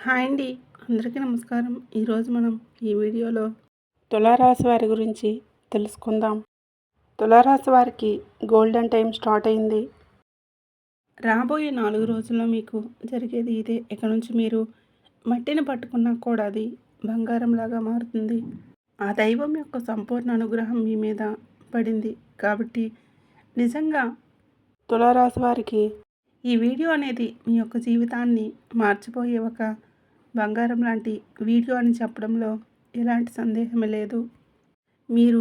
Hi అండి. అందరికీ నమస్కారం. ఈరోజు మనం ఈ వీడియోలో తులారాశి వారి గురించి తెలుసుకుందాం. తులారాశి వారికి గోల్డెన్ టైం స్టార్ట్ అయింది. రాబోయే 4 రోజుల్లో మీకు జరిగేది ఇదే. ఇక నుంచి మీరు మట్టిని పట్టుకున్నా కూడా అది బంగారంలాగా మారుతుంది. ఆ దైవం యొక్క సంపూర్ణ అనుగ్రహం మీ మీద పడింది. కాబట్టి నిజంగా తులారాశి వారికి ఈ వీడియో అనేది మీ యొక్క జీవితాన్ని మార్చిపోయే ఒక బంగారం లాంటి వీడియో అని చెప్పడంలో ఎలాంటి సందేహమే లేదు. మీరు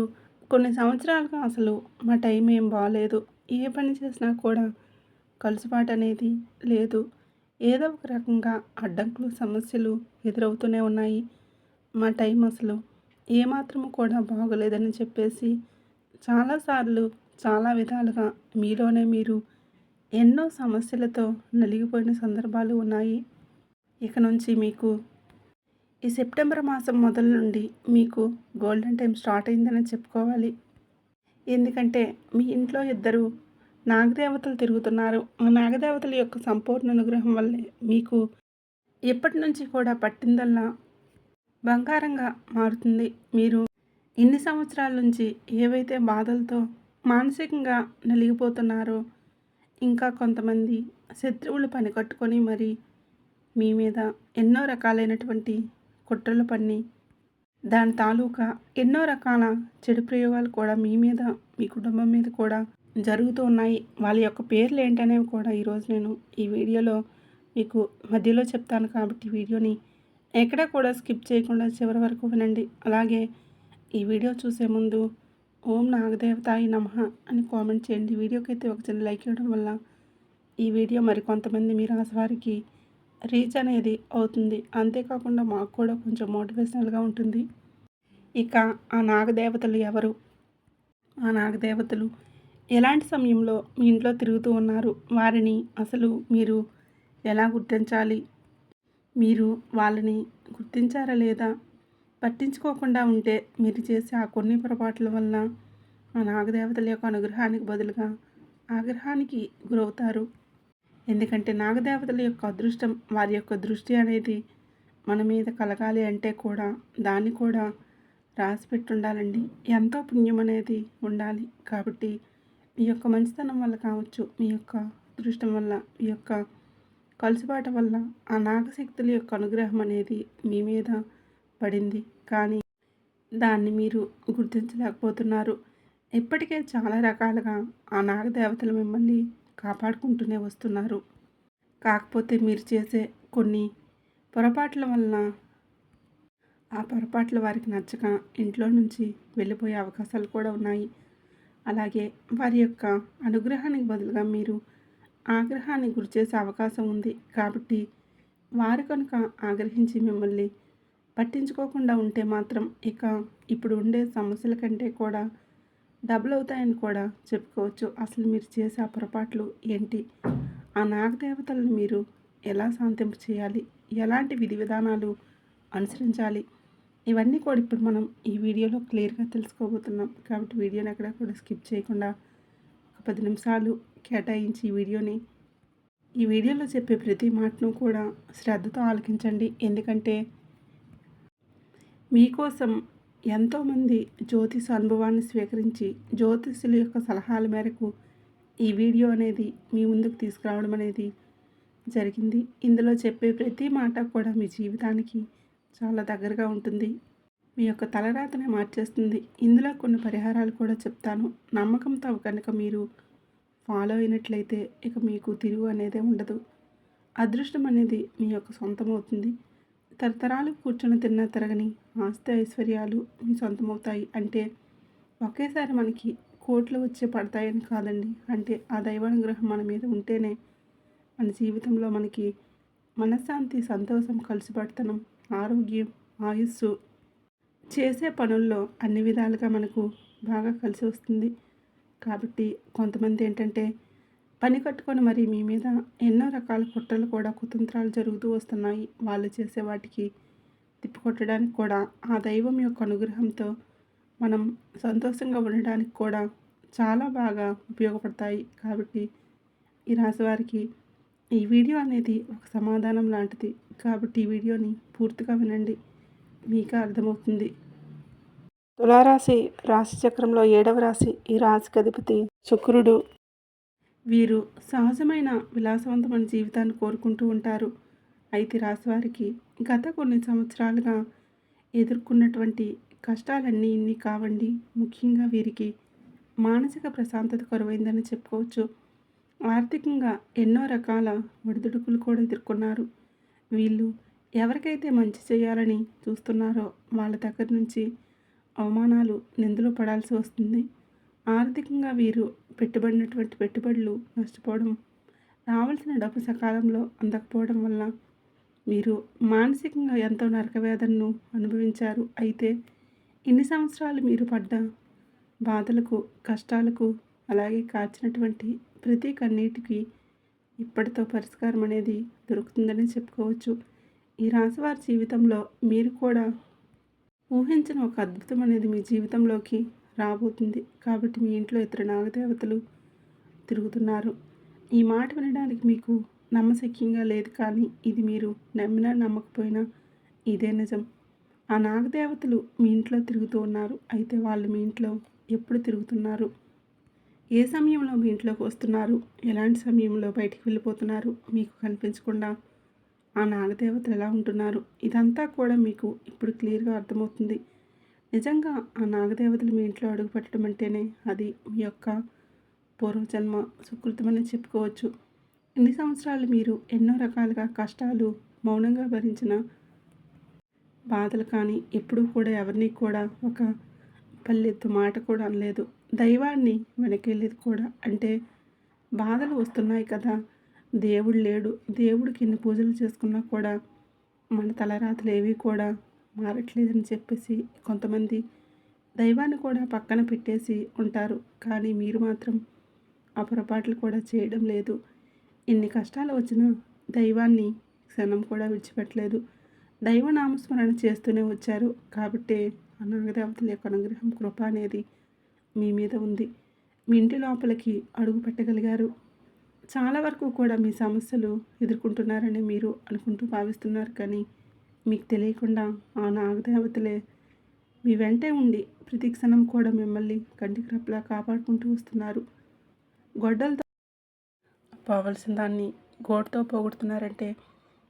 కొన్ని సంవత్సరాలుగా అసలు మా టైం ఏం బాలేదు, ఏ పని చేసినా కూడా కలుసుబాటు అనేది లేదు, ఏదో ఒక రకంగా అడ్డంకులు సమస్యలు ఎదురవుతూనే ఉన్నాయి, మా టైం అసలు ఏమాత్రము కూడా బాగోలేదని చెప్పేసి చాలాసార్లు చాలా విధాలుగా మీలోనే మీరు ఎన్నో సమస్యలతో నలిగిపోయిన సందర్భాలు ఉన్నాయి. ఇక నుంచి మీకు ఈ సెప్టెంబర్ మాసం మొదలు నుండి మీకు గోల్డెన్ టైం స్టార్ట్ అయిందని చెప్పుకోవాలి. ఎందుకంటే మీ ఇంట్లో ఇద్దరు నాగదేవతలు తిరుగుతున్నారు. ఆ నాగదేవతల యొక్క సంపూర్ణ అనుగ్రహం వల్లే మీకు ఎప్పటి నుంచి కూడా పట్టిందల్లా బంగారంగా మారుతుంది. మీరు ఇన్ని సంవత్సరాల నుంచి ఏవైతే బాధలతో మానసికంగా నలిగిపోతున్నారో, ఇంకా కొంతమంది శత్రువులు పనికట్టుకొని మరి మీ మీద ఎన్నో రకాలైనటువంటి కుట్రలు పన్ని దాని తాలూకా ఎన్నో రకాల చెడు ప్రయోగాలు కూడా మీ మీద మీ కుటుంబం మీద కూడా జరుగుతూ ఉన్నాయి. వాళ్ళ యొక్క పేర్లు ఏంటనేవి కూడా ఈరోజు నేను ఈ వీడియోలో మీకు మధ్యలో చెప్తాను. కాబట్టి వీడియోని ఎక్కడ కూడా స్కిప్ చేయకుండా చివరి వరకు వినండి. అలాగే ఈ వీడియో చూసే ముందు ఓం నాగదేవతాయ నమః అని కామెంట్ చేయండి. వీడియోకి అయితే ఒక చిన్న లైక్ ఇవ్వడం వల్ల ఈ వీడియో మరికొంతమంది మీ రాశి వారికి రీచ్ అనేది అవుతుంది. అంతేకాకుండా మాకు కూడా కొంచెం మోటివేషనల్గా ఉంటుంది. ఇక ఆ నాగదేవతలు ఎవరు, ఆ నాగదేవతలు ఎలాంటి సమయంలో మీ ఇంట్లో తిరుగుతూ ఉన్నారు, వారిని అసలు మీరు ఎలా గుర్తించాలి, మీరు వాళ్ళని గుర్తించారా లేదా, పట్టించుకోకుండా ఉంటే మీరు చేసే ఆ కొన్ని పొరపాట్ల వల్ల ఆ నాగదేవతల యొక్క అనుగ్రహానికి బదులుగా ఆగ్రహానికి గురవుతారు. ఎందుకంటే నాగదేవతల యొక్క అదృష్టం, వారి యొక్క దృష్టి అనేది మన మీద కలగాలి అంటే కూడా దాన్ని కూడా రాసి పెట్టుండాలండి. ఎంతో పుణ్యం అనేది ఉండాలి. కాబట్టి మీ యొక్క మంచితనం వల్ల కావచ్చు, మీ యొక్క అదృష్టం వల్ల, మీ యొక్క కలుసుబాట వల్ల ఆ నాగశక్తుల యొక్క అనుగ్రహం అనేది మీ మీద పడింది. కానీ దాన్ని మీరు గుర్తించలేకపోతున్నారు. ఇప్పటికే చాలా రకాలుగా ఆ నాగదేవతలు మిమ్మల్ని కాపాడుకుంటూనే వస్తున్నారు. కాకపోతే మీరు చేసే కొన్ని పొరపాట్ల వలన ఆ పొరపాట్లు వారికి నచ్చక ఇంట్లో నుంచి వెళ్ళిపోయే అవకాశాలు కూడా ఉన్నాయి. అలాగే వారి యొక్క అనుగ్రహానికి బదులుగా మీరు ఆగ్రహాన్ని గురిచేసే అవకాశం ఉంది. కాబట్టి వారు కనుక ఆగ్రహించి మిమ్మల్ని పట్టించుకోకుండా ఉంటే మాత్రం ఇక ఇప్పుడు ఉండే సమస్యల కంటే కూడా డబుల్ అవుతాయని కూడా చెప్పుకోవచ్చు. అసలు మీరు చేసే ఆ పొరపాట్లు ఏంటి, ఆ నాగదేవతలను మీరు ఎలా శాంతింప చేయాలి, ఎలాంటి విధి విధానాలు అనుసరించాలి, ఇవన్నీ కూడా ఇప్పుడు మనం ఈ వీడియోలో క్లియర్గా తెలుసుకోబోతున్నాం. కాబట్టి వీడియోని ఎక్కడ కూడా స్కిప్ చేయకుండా ఒక 10 నిమిషాలు కేటాయించి ఈ వీడియోలో చెప్పే ప్రతి మాటను కూడా శ్రద్ధతో ఆలకించండి. ఎందుకంటే మీకోసం ఎంతోమంది జ్యోతిష అనుభవాన్ని స్వీకరించి జ్యోతిషుల యొక్క సలహాల మేరకు ఈ వీడియో అనేది మీ ముందుకు తీసుకురావడం అనేది జరిగింది. ఇందులో చెప్పే ప్రతి మాట కూడా మీ జీవితానికి చాలా దగ్గరగా ఉంటుంది. మీ యొక్క తలరాతనే మార్చేస్తుంది. ఇందులో కొన్ని పరిహారాలు కూడా చెప్తాను. నమ్మకంతో కనుక మీరు ఫాలో అయినట్లయితే ఇక మీకు తిరుగు అనేదే ఉండదు. అదృష్టం అనేది మీ యొక్క సొంతం అవుతుంది. తరతరాలు కూర్చొని తిన్న తరగని ఆస్తి ఐశ్వర్యాలు మీ సొంతమవుతాయి. అంటే ఒకేసారి మనకి కోట్లు వచ్చే పడతాయని కాదండి. అంటే ఆ దైవానుగ్రహం మన మీద ఉంటేనే మన జీవితంలో మనకి మనశ్శాంతి, సంతోషం, కలిసిపడతనం, ఆరోగ్యం, ఆయుస్సు, చేసే పనుల్లో అన్ని విధాలుగా మనకు బాగా కలిసి వస్తుంది. కాబట్టి కొంతమంది ఏంటంటే పని కట్టుకొని మరి మీ మీద ఎన్నో రకాల కుట్రలు కూడా కుతంత్రాలు జరుగుతూ వస్తున్నాయి. వాళ్ళు చేసే వాటికి తిప్పికొట్టడానికి కూడా ఆ దైవం యొక్క అనుగ్రహంతో మనం సంతోషంగా ఉండడానికి కూడా చాలా బాగా ఉపయోగపడతాయి. కాబట్టి ఈ రాశి వారికి ఈ వీడియో అనేది ఒక సమాధానం లాంటిది. కాబట్టి ఈ వీడియోని పూర్తిగా వినండి, మీకే అర్థమవుతుంది. తులారాశి రాశి చక్రంలో 7వ రాశి. ఈ రాశికి అధిపతి శుక్రుడు. వీరు సహజమైన విలాసవంతమైన జీవితాన్ని కోరుకుంటూ ఉంటారు. అయితే రాశి వారికి గత కొన్ని సంవత్సరాలుగా ఎదుర్కొన్నటువంటి కష్టాలన్నీ ఇన్ని కావండి. ముఖ్యంగా వీరికి మానసిక ప్రశాంతత కరువైందని చెప్పుకోవచ్చు. ఆర్థికంగా ఎన్నో రకాల ఒడిదుడుకులు కూడా ఎదుర్కొన్నారు. వీళ్ళు ఎవరికైతే మంచి చేయాలని చూస్తున్నారో వాళ్ళ దగ్గర నుంచి అవమానాలు, నిందలు పడాల్సి వస్తుంది. ఆర్థికంగా వీరు పెట్టుబడినటువంటి పెట్టుబడులు నష్టపోవడం, రావాల్సిన డబ్బు సకాలంలో అందకపోవడం వల్ల వీరు మానసికంగా ఎంతో నరకవేదనను అనుభవించారు. అయితే ఇన్ని సంవత్సరాలు మీరు పడ్డ బాధలకు, కష్టాలకు, అలాగే కార్చినటువంటి ప్రతి కన్నీటికి ఇప్పటితో పరిష్కారం అనేది దొరుకుతుందని చెప్పుకోవచ్చు. ఈ రాశివారి జీవితంలో మీరు కూడా ఊహించిన ఒక అద్భుతం అనేది మీ జీవితంలోకి రాబోతుంది. కాబట్టి మీ ఇంట్లో ఇతర నాగదేవతలు తిరుగుతున్నారు. ఈ మాట వినడానికి మీకు నమ్మశక్యంగా లేదు, కానీ ఇది మీరు నమ్మినా నమ్మకపోయినా ఇదే నిజం. ఆ నాగదేవతలు మీ ఇంట్లో తిరుగుతూ ఉన్నారు. అయితే వాళ్ళు మీ ఇంట్లో ఎప్పుడు తిరుగుతున్నారు, ఏ సమయంలో మీ ఇంట్లోకి వస్తున్నారు, ఎలాంటి సమయంలో బయటికి వెళ్ళిపోతున్నారు, మీకు కనిపించకుండా ఆ నాగదేవతలు ఎలా ఉంటున్నారు, ఇదంతా కూడా మీకు ఇప్పుడు క్లియర్గా అర్థమవుతుంది. నిజంగా ఆ నాగదేవతలు మీ ఇంట్లో అడుగుపెట్టడం అంటేనే అది మీ యొక్క పూర్వజన్మ సుకృతమని చెప్పుకోవచ్చు. ఇన్ని సంవత్సరాలు మీరు ఎన్నో రకాలుగా కష్టాలు మౌనంగా భరించిన బాధలు కానీ ఎప్పుడూ కూడా ఎవరిని కూడా ఒక పల్లెత్తు మాట కూడా అనలేదు. దైవాన్ని వెనకెళ్ళేది కూడా. అంటే బాధలు వస్తున్నాయి కదా, దేవుడు లేడు, దేవుడికి ఎన్ని పూజలు చేసుకున్నా కూడా మన తలరాతలు ఏవి కూడా మారట్లేదని చెప్పేసి కొంతమంది దైవాన్ని కూడా పక్కన పెట్టేసి ఉంటారు. కానీ మీరు మాత్రం ఆ పొరపాట్లు కూడా చేయడం లేదు. ఎన్ని కష్టాలు వచ్చినా దైవాన్ని క్షణం కూడా విడిచిపెట్టలేదు. దైవ నామస్మరణ చేస్తూనే వచ్చారు. కాబట్టే ఆ నాగదేవతల యొక్క అనుగ్రహం, కృప అనేది మీ మీద ఉంది. మీ ఇంటి లోపలికి అడుగు పెట్టగలిగారు. చాలా వరకు కూడా మీ సమస్యలు ఎదుర్కొంటున్నారని మీరు అనుకుంటూ భావిస్తున్నారు. కానీ మీకు తెలియకుండా ఆ నాగదేవతలే మీ వెంటే ఉండి ప్రతి క్షణం కూడా మిమ్మల్ని కంటికి రెప్పలా కాపాడుకుంటూ వస్తున్నారు. గొడ్డలతో పోవలసిన దాన్ని గోటుతో పోగొడుతున్నారంటే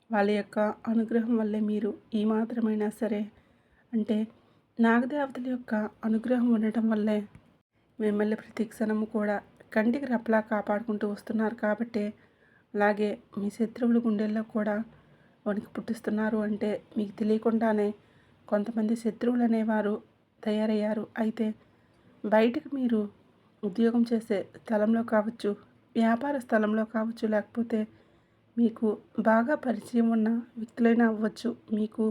వాళ్ళ యొక్క అనుగ్రహం వల్లే. మీరు ఈ మాత్రమైనా సరే, అంటే నాగదేవతల యొక్క అనుగ్రహం ఉండటం వల్లే మిమ్మల్ని ప్రతి క్షణము కూడా కంటికి రెప్పలా కాపాడుకుంటూ వస్తున్నారు. కాబట్టి అలాగే మీ శత్రువుల గుండెల్లో కూడా వణికి పుట్టిస్తున్నారు. అంటే మీకు తెలియకుండానే కొంతమంది శత్రువులు అనేవారు తయారయ్యారు. అయితే బయటకు మీరు ఉద్యోగం చేసే స్థలంలో కావచ్చు, వ్యాపార స్థలంలో కావచ్చు, లేకపోతే మీకు బాగా పరిచయం ఉన్న వ్యక్తులైనా అవ్వచ్చు, మీకు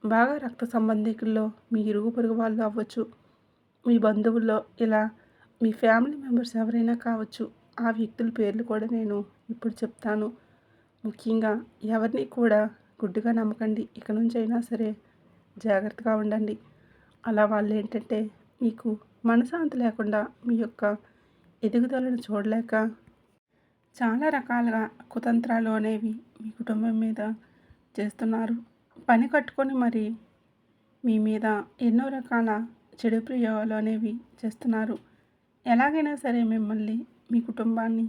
బాగా రక్త సంబంధికుల్లో మీ ఇరుగు పొరుగు వాళ్ళు అవ్వచ్చు, మీ బంధువుల్లో ఇలా మీ ఫ్యామిలీ మెంబర్స్ ఎవరైనా కావచ్చు. ఆ వ్యక్తుల పేర్లు కూడా నేను ఇప్పుడు చెప్తాను. ముఖ్యంగా ఎవరిని కూడా గుడ్డిగా నమ్మకండి. ఇక నుంచి అయినా సరే జాగ్రత్తగా ఉండండి. అలా వాళ్ళు ఏంటంటే మీకు మనశ్శాంతి లేకుండా మీ యొక్క ఎదుగుదలను చూడలేక చాలా రకాలుగా కుతంత్రాలు అనేవి మీ కుటుంబం మీద చేస్తున్నారు. పని కట్టుకొని మరి మీ మీద ఎన్నో రకాల చెడు ప్రయోగాలు అనేవి చేస్తున్నారు. ఎలాగైనా సరే మిమ్మల్ని, మీ కుటుంబాన్ని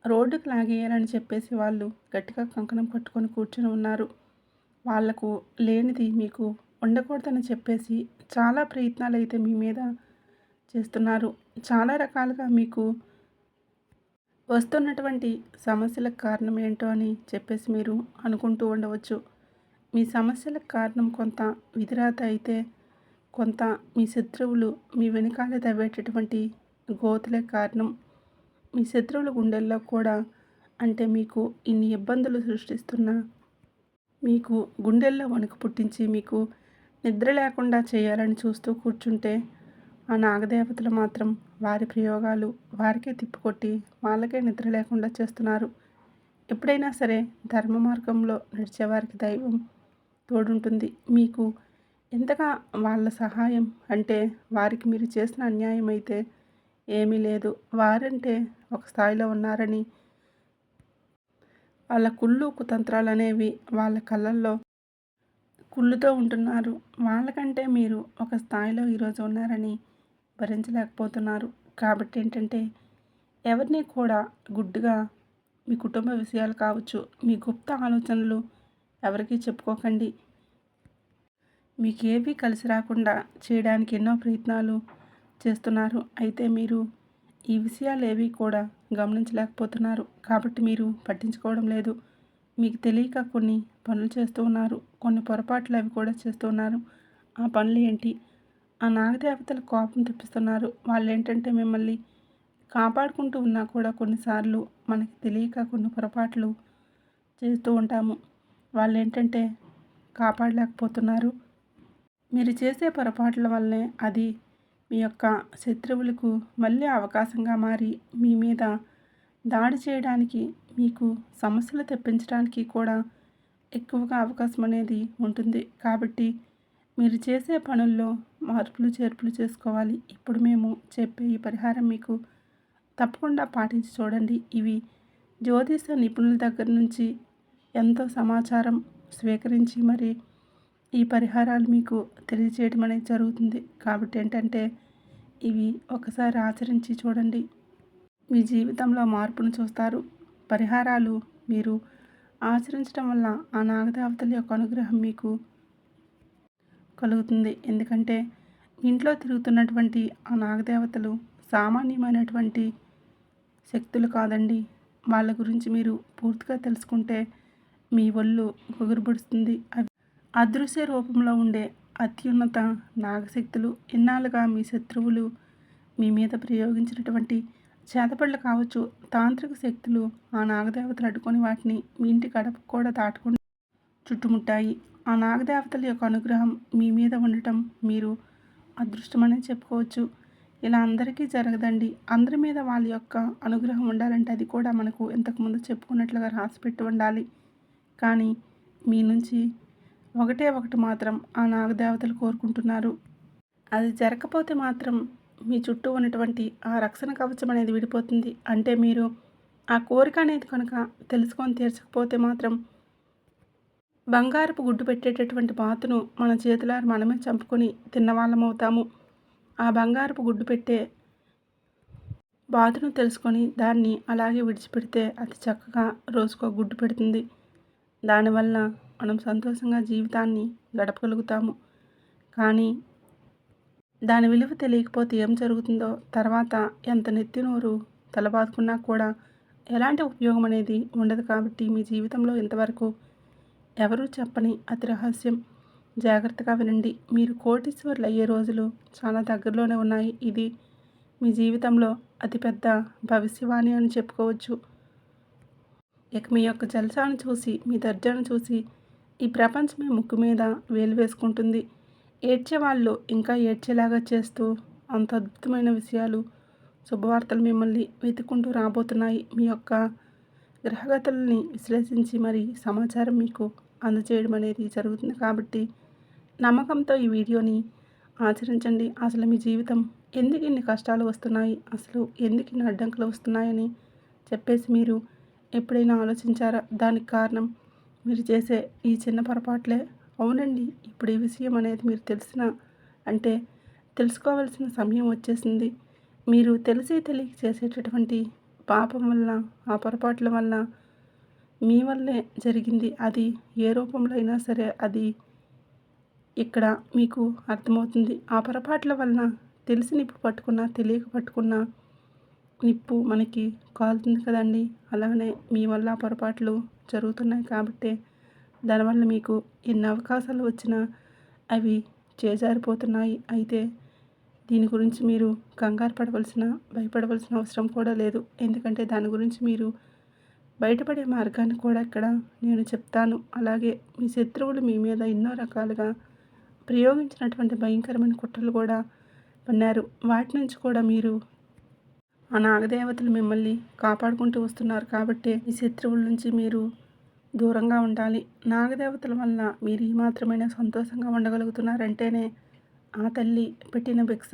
రోడ్డుకు లాగేయాలని చెప్పేసి వాళ్ళు గట్టిగా కంకణం కట్టుకొని కూర్చొని ఉన్నారు. వాళ్లకు లేనిది మీకు ఉండకూడదని చెప్పేసి చాలా ప్రయత్నాలు అయితే మీ మీద చేస్తున్నారు. చాలా రకాలుగా మీకు వస్తున్నటువంటి సమస్యలకు కారణం ఏంటో అని చెప్పేసి మీరు అనుకుంటూ ఉండవచ్చు. మీ సమస్యలకు కారణం కొంత విధిరాత అయితే, కొంత మీ శత్రువులు మీ వెనకాల తవ్వేటటువంటి గోతులే కారణం. మీ శత్రువుల గుండెల్లో కూడా, అంటే మీకు ఇన్ని ఇబ్బందులు సృష్టిస్తున్నా, మీకు గుండెల్లో వణుకు పుట్టించి మీకు నిద్ర లేకుండా చేయాలని చూస్తూ కూర్చుంటే ఆ నాగదేవతలు మాత్రం వారి ప్రయోగాలు వారికే తిప్పికొట్టి వాళ్ళకే నిద్ర లేకుండా చేస్తున్నారు. ఎప్పుడైనా సరే ధర్మ మార్గంలో నడిచేవారికి దైవం తోడుంటుంది. మీకు ఎంతగా వాళ్ళ సహాయం, అంటే వారికి మీరు చేసిన అన్యాయం అయితే ఏమీ లేదు, వారంటే ఒక స్థాయిలో ఉన్నారని వాళ్ళ కుళ్ళు కుతంత్రాలు అనేవి వాళ్ళ కళ్ళల్లో కుళ్ళుతో ఉంటున్నారు. వాళ్ళకంటే మీరు ఒక స్థాయిలో ఈరోజు ఉన్నారని భరించలేకపోతున్నారు. కాబట్టి ఏంటంటే ఎవరిని కూడా గుడ్డిగా మీ కుటుంబ విషయాలు కావచ్చు, మీ గుప్త ఆలోచనలు ఎవరికీ చెప్పుకోకండి. మీకేవి కలిసి రాకుండా చేయడానికి ఎన్నో ప్రయత్నాలు చేస్తున్నారు. అయితే మీరు ఈ విషయాలు ఏవి కూడా గమనించలేకపోతున్నారు. కాబట్టి మీరు పట్టించుకోవడం లేదు. మీకు తెలియక కొన్ని పనులు చేస్తూ ఉన్నారు. కొన్ని పొరపాట్లు అవి కూడా చేస్తూ ఉన్నారు. ఆ పనులు ఏంటి? ఆ నాగదేవతల కోపం తెప్పిస్తున్నారు. వాళ్ళు ఏంటంటే మిమ్మల్ని కాపాడుకుంటూ ఉన్నా కూడా కొన్నిసార్లు మనకి తెలియక కొన్ని పొరపాట్లు చేస్తూ ఉంటాము. వాళ్ళు ఏంటంటే కాపాడలేకపోతున్నారు. మీరు చేసే పొరపాట్ల వల్లే అది మీ యొక్క శత్రువులకు మళ్ళీ అవకాశంగా మారి మీ మీద దాడి చేయడానికి, మీకు సమస్యలు తెప్పించడానికి కూడా ఎక్కువగా అవకాశం అనేది ఉంటుంది. కాబట్టి మీరు చేసే పనుల్లో మార్పులు చేర్పులు చేసుకోవాలి. ఇప్పుడు మేము చెప్పే ఈ పరిహారం మీకు తప్పకుండా పాటించి చూడండి. ఇవి జ్యోతిష నిపుణుల దగ్గర నుంచి ఎంతో సమాచారం స్వీకరించి మరి ఈ పరిహారాలు మీకు తెలియజేయడం అనేది జరుగుతుంది. కాబట్టి ఏంటంటే ఇవి ఒకసారి ఆచరించి చూడండి. మీ జీవితంలో మార్పును చూస్తారు. పరిహారాలు మీరు ఆచరించడం వల్ల ఆ నాగదేవతల యొక్క అనుగ్రహం మీకు కలుగుతుంది. ఎందుకంటే ఇంట్లో తిరుగుతున్నటువంటి ఆ నాగదేవతలు సామాన్యమైనటువంటి శక్తులు కాదండి. వాళ్ళ గురించి మీరు పూర్తిగా తెలుసుకుంటే మీ ఒళ్ళు గుగురుపొడుస్తుంది. అవి అదృశ్య రూపంలో ఉండే అత్యున్నత నాగశక్తులు. ఇన్నాళ్ళుగా మీ శత్రువులు మీ మీద ప్రయోగించినటువంటి చేతపళ్ళు కావచ్చు, తాంత్రిక శక్తులు ఆ నాగదేవతలు అడ్డుకొని వాటిని మీ ఇంటి గడపకు కూడా దాటకుండా చుట్టుముట్టాయి. ఆ నాగదేవతల యొక్క అనుగ్రహం మీ మీద ఉండటం మీరు అదృష్టమనే చెప్పుకోవచ్చు. ఇలా అందరికీ జరగదండి. అందరి మీద వాళ్ళ యొక్క అనుగ్రహం ఉండాలంటే అది కూడా మనకు ఇంతకుముందు చెప్పుకున్నట్లుగా రాసిపెట్టి ఉండాలి. కానీ మీ నుంచి ఒకటే ఒకటి మాత్రం ఆ నాగదేవతలు కోరుకుంటున్నారు. అది జరగకపోతే మాత్రం మీ చుట్టూ ఉన్నటువంటి ఆ రక్షణ కవచం అనేది విడిపోతుంది. అంటే మీరు ఆ కోరిక అనేది కనుక తెలుసుకొని తీర్చకపోతే మాత్రం బంగారపు గుడ్డు పెట్టేటటువంటి బాతును మన చేతులారా మనమే చంపుకొని తిన్నవాళ్ళం అవుతాము. ఆ బంగారపు గుడ్డు పెట్టే బాతును తెలుసుకొని దాన్ని అలాగే విడిచిపెడితే అది చక్కగా రోజుకో గుడ్డు పెడుతుంది. దానివల్ల మనం సంతోషంగా జీవితాన్ని గడపగలుగుతాము. కానీ దాని విలువ తెలియకపోతే ఏం జరుగుతుందో తర్వాత ఎంత నెత్తి నోరు తలబాదుకున్నా కూడా ఎలాంటి ఉపయోగం అనేది ఉండదు. కాబట్టి మీ జీవితంలో ఇంతవరకు ఎవరూ చెప్పని అతి రహస్యం జాగ్రత్తగా వినండి. మీరు కోటీశ్వరులు అయ్యే రోజులు చాలా దగ్గరలోనే ఉన్నాయి. ఇది మీ జీవితంలో అతిపెద్ద భవిష్యవాణి అని చెప్పుకోవచ్చు. ఇక మీ యొక్క జల్సాను చూసి, మీ దర్జాను చూసి ఈ ప్రపంచమే ముక్కు మీద వేలు వేసుకుంటుంది. ఏడ్చేవాళ్ళు ఇంకా ఏడ్చేలాగా చేస్తూ అంత అద్భుతమైన విషయాలు, శుభవార్తలు మిమ్మల్ని వెతుక్కుంటూ రాబోతున్నాయి. మీ యొక్క గ్రహగతుల్ని విశ్లేషించి మరి సమాచారం మీకు అందజేయడం అనేది జరుగుతుంది. కాబట్టి నమ్మకంతో ఈ వీడియోని ఆచరించండి. అసలు మీ జీవితం ఎందుకు ఇన్ని కష్టాలు వస్తున్నాయి, అసలు ఎందుకు ఇన్ని అడ్డంకులు వస్తున్నాయని చెప్పేసి మీరు ఎప్పుడైనా ఆలోచించారా? దానికి కారణం మీరు చేసే ఈ చిన్న పొరపాట్లే. అవునండి, ఇప్పుడు ఈ విషయం అనేది మీరు అంటే తెలుసుకోవాల్సిన సమయం వచ్చేసింది. మీరు తెలిసి తెలియక చేసేటటువంటి పాపం వల్ల, ఆ పొరపాట్ల వల్ల మీ వల్లే జరిగింది. అది ఏ రూపంలో అయినా సరే అది ఇక్కడ మీకు అర్థమవుతుంది. ఆ పొరపాట్ల వలన తెలిసి నిప్పు పట్టుకున్నా, తెలియక పట్టుకున్నా నిప్పు మనకి కాలుతుంది కదండి. అలానే మీ వల్ల పొరపాట్లు జరుగుతున్నాయి. కాబట్టి దానివల్ల మీకు ఎన్ని అవకాశాలు వచ్చినా అవి చేజారిపోతున్నాయి. అయితే దీని గురించి మీరు కంగారు పడవలసిన, భయపడవలసిన అవసరం కూడా లేదు. ఎందుకంటే దాని గురించి మీరు బయటపడే మార్గాన్ని కూడా ఇక్కడ నేను చెప్తాను. అలాగే మీ శత్రువులు మీ మీద ఎన్నో రకాలుగా ప్రయోగించినటువంటి భయంకరమైన కుట్రలు కూడా పన్నారు. వాటి నుంచి కూడా మీరు ఆ నాగదేవతలు మిమ్మల్ని కాపాడుకుంటూ వస్తున్నారు. కాబట్టి ఈ శత్రువుల నుంచి మీరు దూరంగా ఉండాలి. నాగదేవతల వల్ల మీరు ఈ మాత్రమైనా సంతోషంగా ఉండగలుగుతున్నారంటేనే ఆ తల్లి పెట్టిన భిక్ష.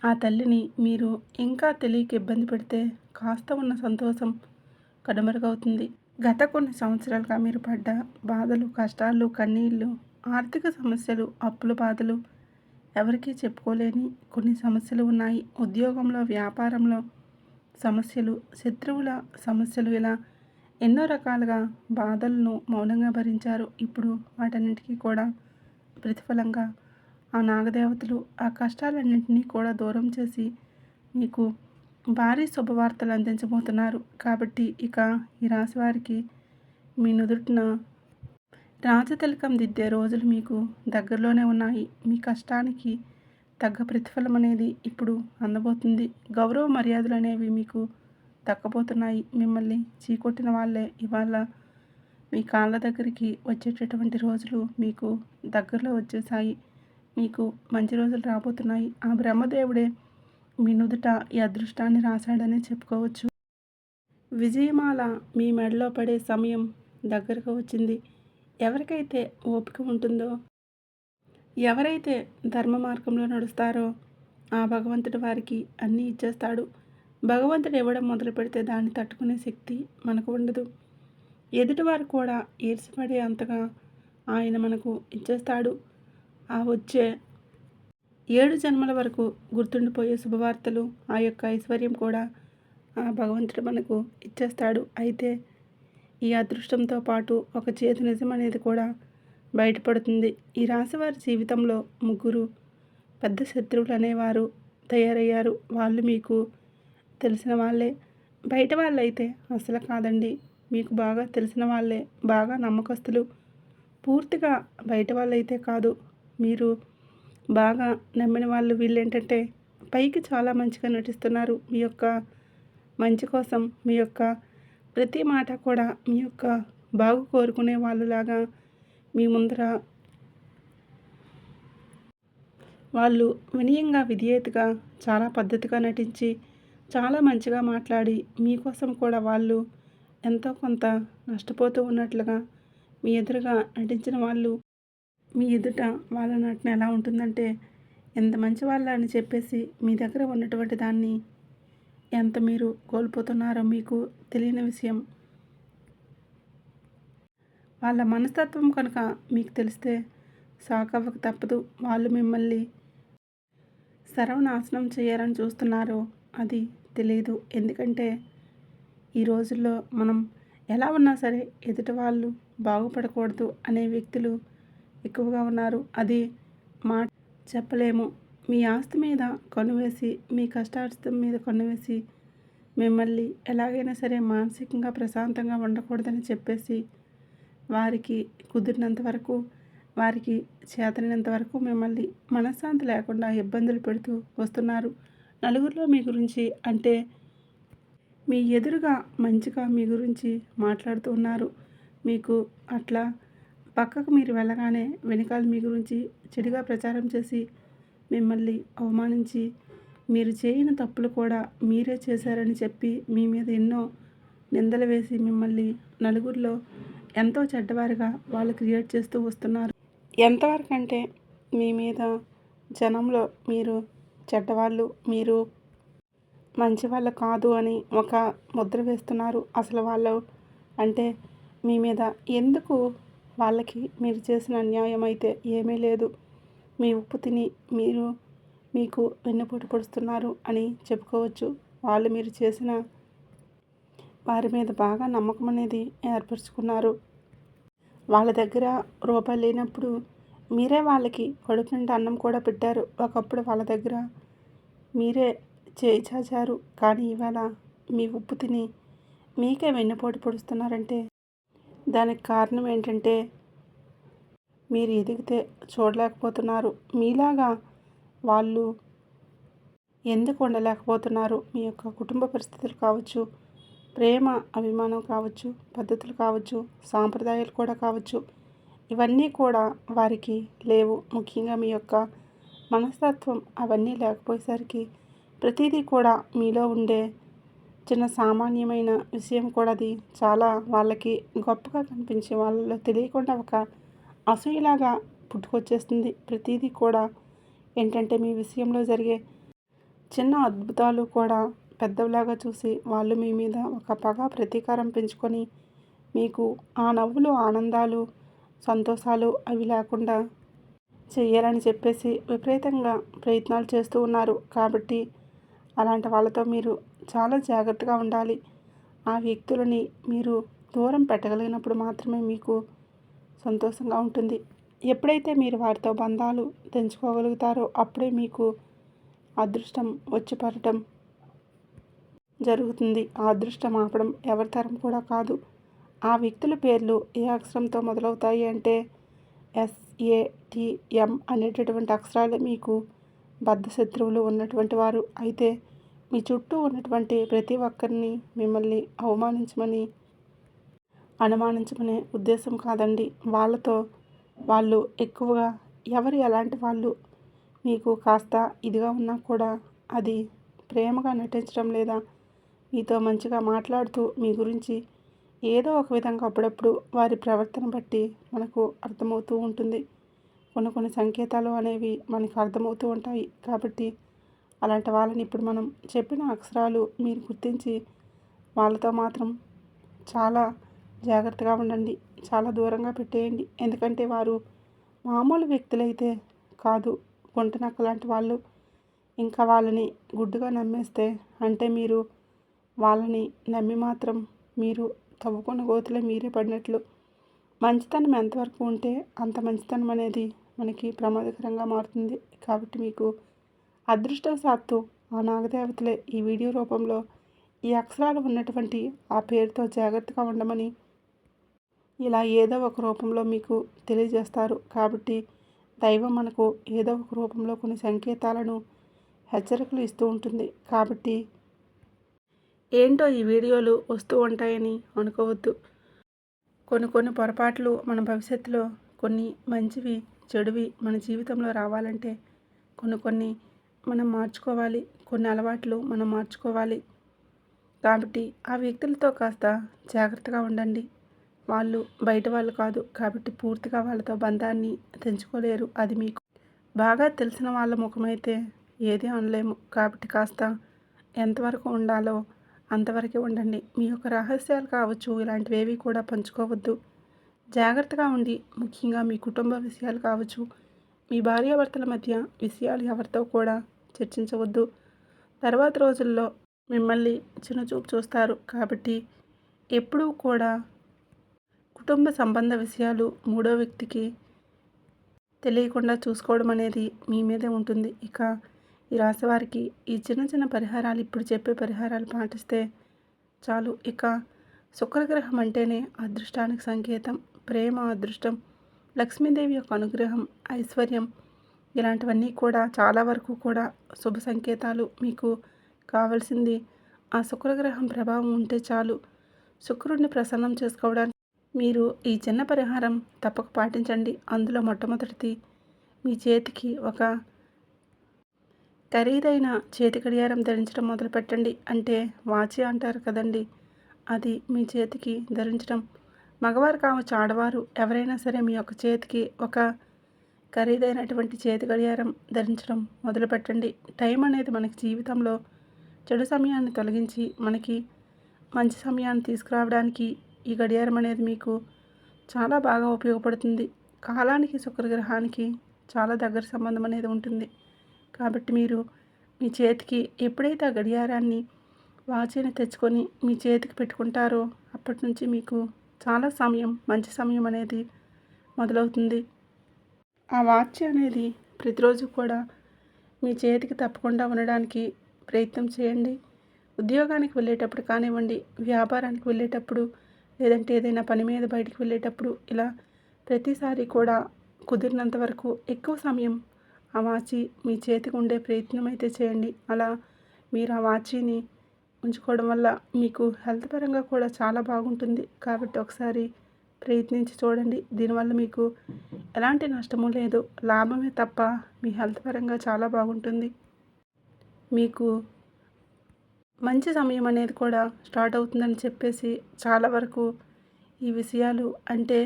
ఆ తల్లిని మీరు ఇంకా తెలియక ఇబ్బంది పెడితే కాస్త ఉన్న సంతోషం కనుమరుగవుతుంది. గత కొన్ని సంవత్సరాలుగా మీరు పడ్డ బాధలు, కష్టాలు, కన్నీళ్ళు, ఆర్థిక సమస్యలు, అప్పుల బాధలు, ఎవరికీ చెప్పుకోలేని కొన్ని సమస్యలు ఉన్నాయి. ఉద్యోగంలో, వ్యాపారంలో సమస్యలు, శత్రువుల సమస్యలు, ఇలా ఎన్నో రకాలుగా బాధలను మౌనంగా భరించారు. ఇప్పుడు వాటన్నిటికీ కూడా ప్రతిఫలంగా ఆ నాగదేవతలు ఆ కష్టాలన్నింటినీ కూడా దూరం చేసి మీకు భారీ శుభవార్తలు అందించబోతున్నారు. కాబట్టి ఇక ఈ రాశి వారికి మీ నుదుటిన రాజతిలకం దిద్దే రోజులు మీకు దగ్గరలోనే ఉన్నాయి. మీ కష్టానికి తగ్గ ప్రతిఫలం అనేది ఇప్పుడు అందబోతుంది. గౌరవ మర్యాదలు అనేవి మీకు దక్కబోతున్నాయి. మిమ్మల్ని చీకొట్టిన వాళ్ళే ఇవాళ మీ కాళ్ళ దగ్గరికి వచ్చేటటువంటి రోజులు మీకు దగ్గరలో వచ్చేసాయి. మీకు మంచి రోజులు రాబోతున్నాయి. ఆ బ్రహ్మదేవుడే మీ నుదుట ఈ అదృష్టాన్ని రాశాడని చెప్పుకోవచ్చు. విజయమాల మీ మెడలో పడే సమయం దగ్గరకు వచ్చింది. ఎవరికైతే ఓపిక ఉంటుందో, ఎవరైతే ధర్మ మార్గంలో నడుస్తారో ఆ భగవంతుడి వారికి అన్నీ ఇచ్చేస్తాడు. భగవంతుడు ఇవ్వడం మొదలు పెడితే దాన్ని తట్టుకునే శక్తి మనకు ఉండదు. ఎదుటివారు కూడా ఈర్ష్యపడే అంతగా ఆయన మనకు ఇచ్చేస్తాడు. ఆ వచ్చే 7 జన్మల వరకు గుర్తుండిపోయే శుభవార్తలు, ఆ యొక్క ఐశ్వర్యం కూడా ఆ భగవంతుడు మనకు ఇచ్చేస్తాడు. అయితే ఈ అదృష్టంతో పాటు ఒక చేతి నిజం అనేది కూడా బయటపడుతుంది. ఈ రాశివారి జీవితంలో ముగ్గురు పెద్ద శత్రువులు అనేవారు తయారయ్యారు. వాళ్ళు మీకు తెలిసిన వాళ్ళే. బయట వాళ్ళైతే అసలు కాదండి. మీకు బాగా తెలిసిన వాళ్ళే, బాగా నమ్మకస్తులు. పూర్తిగా బయట వాళ్ళైతే కాదు. మీరు బాగా నమ్మిన వాళ్ళు. వీళ్ళేంటంటే పైకి చాలా మంచిగా నటిస్తున్నారు. మీ యొక్క మంచి కోసం మీ యొక్క ప్రతి మాట కూడా మీ యొక్క బాగు కోరుకునే వాళ్ళలాగా మీ ముందర వాళ్ళు వినయంగా, విధేయతగా, చాలా పద్ధతిగా నటించి, చాలా మంచిగా మాట్లాడి మీకోసం కూడా వాళ్ళు ఎంతో కొంత నష్టపోతూ ఉన్నట్లుగా మీ ఎదురుగా నటించిన వాళ్ళు మీ ఎదుట వాళ్ళ నటన ఎలా ఉంటుందంటే, ఎంత మంచి వాళ్ళ అని చెప్పేసి మీ దగ్గర ఉన్నటువంటి దాన్ని ఎంత మీరు కోల్పోతున్నారో మీకు తెలియని విషయం. వాళ్ళ మనస్తత్వం కనుక మీకు తెలిస్తే షాక్ అవ్వక తప్పదు. వాళ్ళు మిమ్మల్ని సర్వనాశనం చేయాలని చూస్తున్నారో అది తెలియదు. ఎందుకంటే ఈ రోజుల్లో మనం ఎలా ఉన్నా సరే ఎదుటి వాళ్ళు బాగుపడకూడదు అనే వ్యక్తులు ఎక్కువగా ఉన్నారు. అది మాట చెప్పలేము. మీ ఆస్తి మీద కన్నువేసి, మీ కష్టార్జితం మీద కన్నువేసి మిమ్మల్ని ఎలాగైనా సరే మానసికంగా ప్రశాంతంగా ఉండకూడదని చెప్పేసి వారికి కుదిరినంత వరకు, వారికి చేతనైనంత వరకు మిమ్మల్ని మనశ్శాంతి లేకుండా ఇబ్బందులు పెడుతూ వస్తున్నారు. నలుగురిలో మీ గురించి అంటే మీ ఎదురుగా మంచిగా మీ గురించి మాట్లాడుతూ ఉన్నారు. మీకు అట్లా పక్కకు మీరు వెళ్ళగానే వెనకాల మీ గురించి చెడుగా ప్రచారం చేసి మిమ్మల్ని అవమానించి, మీరు చేయని తప్పులు కూడా మీరే చేశారని చెప్పి మీ మీద ఎన్నో నిందలు వేసి మిమ్మల్ని నలుగురిలో ఎంతో చెడ్డవారిగా వాళ్ళు క్రియేట్ చేస్తూ వస్తున్నారు. ఎంతవరకు అంటే మీ మీద జనంలో మీరు చెడ్డవాళ్ళు, మీరు మంచి వాళ్ళు కాదు అని ఒక ముద్ర వేస్తున్నారు. అసలు వాళ్ళు అంటే మీ మీద ఎందుకు, వాళ్ళకి మీరు చేసిన అన్యాయం అయితే ఏమీ లేదు. మీ ఉప్పు తిని మీకు వెన్నుపోటు పొడుస్తున్నారు అని చెప్పుకోవచ్చు. వాళ్ళు మీరు చేసిన వారి మీద బాగా నమ్మకం అనేది ఏర్పరచుకున్నారు. వాళ్ళ దగ్గర రూపాయి లేనప్పుడు మీరే వాళ్ళకి కడుపు నిండా అన్నం కూడా పెట్టారు. ఒకప్పుడు వాళ్ళ దగ్గర మీరే చేయి చాచారు. కానీ ఇవాళ మీ ఉప్పు తిని మీకే వెన్నుపోటు పొడుస్తున్నారంటే దానికి కారణం ఏంటంటే మీరు ఎదిగితే చూడలేకపోతున్నారు. మీలాగా వాళ్ళు ఎందుకు ఉండలేకపోతున్నారు? మీ యొక్క కుటుంబ పరిస్థితులు కావచ్చు, ప్రేమ, అభిమానం కావచ్చు, పద్ధతులు కావచ్చు, సాంప్రదాయాలు కూడా కావచ్చు, ఇవన్నీ కూడా వారికి లేవు. ముఖ్యంగా మీ యొక్క మనస్తత్వం అవన్నీ లేకపోయేసరికి ప్రతిదీ కూడా మీలో ఉండే చిన్న సామాన్యమైన విషయం కూడా అది చాలా వాళ్ళకి గొప్పగా కనిపించే వాళ్ళలో తెలియకుండా ఒక అసూయలాగా పుట్టుకొచ్చేస్తుంది. ప్రతిదీ కూడా ఏంటంటే మీ విషయంలో జరిగే చిన్న అద్భుతాలు కూడా పెద్దవిలాగా చూసి వాళ్ళు మీ మీద ఒక పగ ప్రతీకారం పెంచుకొని మీకు ఆ నవ్వులు, ఆనందాలు, సంతోషాలు అవి లేకుండా చెయ్యాలని చెప్పేసి విపరీతంగా ప్రయత్నాలు చేస్తూ ఉన్నారు. కాబట్టి అలాంటి వాళ్ళతో మీరు చాలా జాగ్రత్తగా ఉండాలి. ఆ వ్యక్తులని మీరు దూరం పెట్టగలిగినప్పుడు మాత్రమే మీకు సంతోషంగా ఉంటుంది. ఎప్పుడైతే మీరు వారితో బంధాలు తెంచుకోగలుగుతారో అప్పుడే మీకు అదృష్టం వచ్చి పడటం జరుగుతుంది. ఆ అదృష్టం ఆపడం ఎవరి తరం కూడా కాదు. ఆ వ్యక్తుల పేర్లు ఏ అక్షరంతో మొదలవుతాయి అంటే SATM అనేటటువంటి అక్షరాలు మీకు బద్ధశత్రువులు ఉన్నటువంటి వారు. అయితే మీ చుట్టూ ఉన్నటువంటి ప్రతి ఒక్కరిని మిమ్మల్ని అవమానించమని, అనుమానించమనే ఉద్దేశం కాదండి. వాళ్ళు ఎక్కువగా ఎవరు ఎలాంటి వాళ్ళు మీకు కాస్త ఇదిగా ఉన్నా కూడా అది ప్రేమగా నటించడం లేదా మీతో మంచిగా మాట్లాడుతూ మీ గురించి ఏదో ఒక విధంగా అప్పుడప్పుడు వారి ప్రవర్తన బట్టి మనకు అర్థమవుతూ ఉంటుంది. కొన్ని సంకేతాలు అనేవి మనకు అర్థమవుతూ ఉంటాయి. కాబట్టి అలాంటి వాళ్ళని ఇప్పుడు మనం చెప్పిన అక్షరాలు మీరు గుర్తించి వాళ్ళతో మాత్రం చాలా జాగ్రత్తగా ఉండండి. చాలా దూరంగా పెట్టేయండి. ఎందుకంటే వారు మామూలు వ్యక్తులైతే కాదు, గుంటనక్క లాంటి వాళ్ళు. ఇంకా వాళ్ళని గుడ్డుగా నమ్మేస్తే అంటే మీరు వాళ్ళని నమ్మి మాత్రం మీరు తవ్వుకున్న గోతిలో మీరే పడినట్లు. మంచితనం ఎంతవరకు ఉంటే అంత మంచితనం అనేది మనకి ప్రమాదకరంగా మారుతుంది. కాబట్టి మీకు అదృష్టవశాత్తు ఆ నాగదేవతలే ఈ వీడియో రూపంలో ఈ అక్షరాలు ఉన్నటువంటి ఆ పేరుతో జాగ్రత్తగా ఉండమని ఇలా ఏదో ఒక రూపంలో మీకు తెలియజేస్తారు. కాబట్టి దైవం మనకు ఏదో ఒక రూపంలో కొన్ని సంకేతాలను, హెచ్చరికలు ఇస్తూ ఉంటుంది. కాబట్టి ఏంటో ఈ వీడియోలు వస్తూ ఉంటాయని అనుకోవద్దు. కొన్ని పొరపాట్లు మన భవిష్యత్తులో కొన్ని మంచివి, చెడువి మన జీవితంలో రావాలంటే కొన్ని మనం మార్చుకోవాలి. కొన్ని అలవాట్లు మనం మార్చుకోవాలి. కాబట్టి ఆ వ్యక్తులతో కాస్త జాగ్రత్తగా ఉండండి. వాళ్ళు బయట వాళ్ళు కాదు. కాబట్టి పూర్తిగా వాళ్ళతో బంధాన్ని తెంచుకోలేరు. అది మీకు బాగా తెలిసిన వాళ్ళ ముఖమైతే ఏదీ అనలేము. కాబట్టి కాస్త ఎంతవరకు ఉండాలో అంతవరకే ఉండండి. మీ యొక్క రహస్యాలు కావచ్చు, ఇలాంటివేవి కూడా పంచుకోవద్దు. జాగ్రత్తగా ఉండి ముఖ్యంగా మీ కుటుంబ విషయాలు కావచ్చు, మీ భార్యాభర్తల మధ్య విషయాలు ఎవరితో కూడా చర్చించవద్దు. తర్వాత రోజుల్లో మిమ్మల్ని చిన్నచూపు చూస్తారు. కాబట్టి ఎప్పుడూ కూడా కుటుంబ సంబంధ విషయాలు మూడో వ్యక్తికి తెలియకుండా చూసుకోవడం అనేది మీ మీదే ఉంటుంది. ఇక ఈ రాశి వారికి ఈ చిన్న పరిహారాలు, ఇప్పుడు చెప్పే పరిహారాలు పాటిస్తే చాలు. ఇక శుక్రగ్రహం అంటేనే అదృష్టానికి సంకేతం. ప్రేమ, అదృష్టం, లక్ష్మీదేవి యొక్క అనుగ్రహం, ఐశ్వర్యం ఇలాంటివన్నీ కూడా చాలా వరకు కూడా శుభ సంకేతాలు. మీకు కావాల్సింది ఆ శుక్రగ్రహం ప్రభావం ఉంటే చాలు. శుక్రుడిని ప్రసన్నం చేసుకోవడానికి మీరు ఈ చిన్న పరిహారం తప్పక పాటించండి. అందులో మొట్టమొదటిది, మీ చేతికి ఒక ఖరీదైన చేతి గడియారం ధరించడం మొదలుపెట్టండి. అంటే వాచి అంటారు కదండి, అది మీ చేతికి ధరించడం. మగవారు కావచ్చు, ఆడవారు ఎవరైనా సరే మీ యొక్క చేతికి ఒక ఖరీదైనటువంటి చేతి గడియారం ధరించడం మొదలుపెట్టండి. టైం అనేది మనకి జీవితంలో చెడు సమయాన్ని తొలగించి మనకి మంచి సమయాన్ని తీసుకురావడానికి ఈ గడియారం అనేది మీకు చాలా బాగా ఉపయోగపడుతుంది. కాలానికి, శుక్రగ్రహానికి చాలా దగ్గర సంబంధం అనేది ఉంటుంది. కాబట్టి మీరు మీ చేతికి ఎప్పుడైతే ఆ గడియారాన్ని, వాచిని తెచ్చుకొని మీ చేతికి పెట్టుకుంటారో అప్పటి నుంచి మీకు చాలా సమయం, మంచి సమయం అనేది మొదలవుతుంది. ఆ వాచ్ అనేది ప్రతిరోజు కూడా మీ చేతికి తప్పకుండా ఉండడానికి ప్రయత్నం చేయండి. ఉద్యోగానికి వెళ్ళేటప్పుడు కానివ్వండి, వ్యాపారానికి వెళ్ళేటప్పుడు, లేదంటే ఏదైనా పని మీద బయటికి వెళ్ళేటప్పుడు ఇలా ప్రతిసారి కూడా కుదిరినంత వరకు ఎక్కువ సమయం ఆ వాచి మీ చేతికి ఉండే ప్రయత్నం అయితే చేయండి. అలా మీరు ఆ వాచిని ఉంచుకోవడం వల్ల మీకు హెల్త్ పరంగా కూడా చాలా బాగుంటుంది. కాబట్టి ఒకసారి ప్రయత్నించి చూడండి. దీనివల్ల మీకు ఎలాంటి నష్టము లేదు, లాభమే తప్ప మీ హెల్త్ పరంగా చాలా బాగుంటుంది. మీకు మంచి సమయం అనేది కూడా స్టార్ట్ అవుతుందని చెప్పేసి చాలా వరకు ఈ విషయాలు అంటే